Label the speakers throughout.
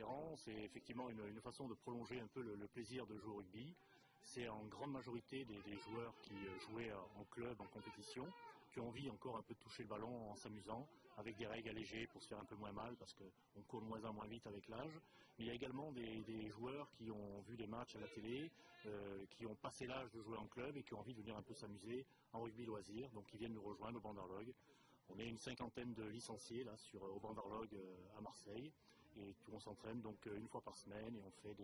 Speaker 1: différent. C'est effectivement une façon de prolonger un peu le plaisir de jouer au rugby. C'est en grande majorité des joueurs qui jouaient en club, en compétition, qui ont envie encore un peu de toucher le ballon en s'amusant, avec des règles allégées pour se faire un peu moins mal, parce qu'on court de moins en moins vite avec l'âge. Mais il y a également des joueurs qui ont vu des matchs à la télé, qui ont passé l'âge de jouer en club et qui ont envie de venir un peu s'amuser en rugby loisir, donc ils viennent nous rejoindre au Bandarlog. On est une cinquantaine de licenciés là, au Bandarlog à Marseille, et on s'entraîne donc une fois par semaine et on fait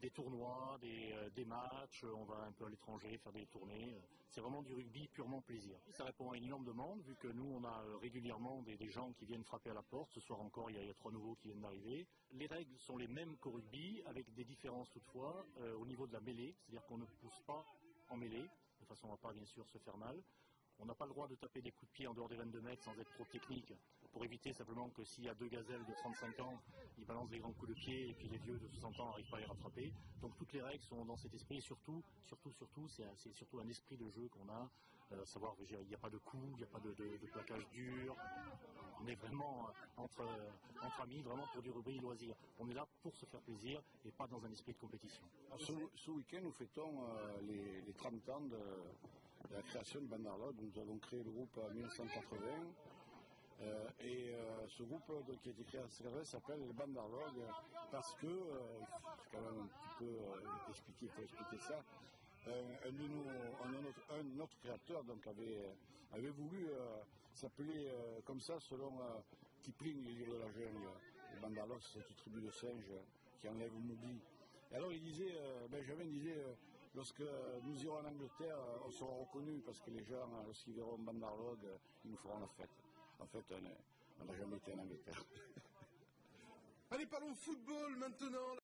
Speaker 1: des tournois, des matchs, on va un peu à l'étranger faire des tournées. C'est vraiment du rugby purement plaisir. Ça répond à une énorme demande vu que nous on a régulièrement des gens qui viennent frapper à la porte. Ce soir encore il y a 3 nouveaux qui viennent d'arriver. Les règles sont les mêmes qu'au rugby avec des différences toutefois au niveau de la mêlée, c'est-à-dire qu'on ne pousse pas en mêlée, de façon à ne pas bien sûr se faire mal. On n'a pas le droit de taper des coups de pied en dehors des 22 mètres sans être trop technique, pour éviter simplement que s'il y a 2 gazelles de 35 ans, ils balancent des grands coups de pied et puis les vieux de 60 ans n'arrivent pas à les rattraper. Donc toutes les règles sont dans cet esprit et surtout, c'est surtout un esprit de jeu qu'on a, savoir qu'il n'y a pas de coups, il n'y a pas de plaquage dur. On est vraiment entre amis, vraiment pour du rugby loisir. On est là pour se faire plaisir et pas dans un esprit de compétition.
Speaker 2: Ce week-end, nous fêtons les 30 ans de la création du Bandarlog. Nous avons créé le groupe en 1980 ce groupe qui a été créé à Servet s'appelle le Bandarlog parce que, il faut quand même un petit peu expliquer ça, notre créateur donc, avait voulu s'appeler comme ça selon Kipling, les livres de la jungle. Le Bandarlog, c'est cette tribu de singes qui enlève Moody. Et alors Benjamin disait, lorsque nous irons en Angleterre, on sera reconnus parce que les gens, lorsqu'ils verront Bandarlog, ils nous feront la fête. En fait, on n'a jamais été en Angleterre.
Speaker 3: Allez, parlons football maintenant.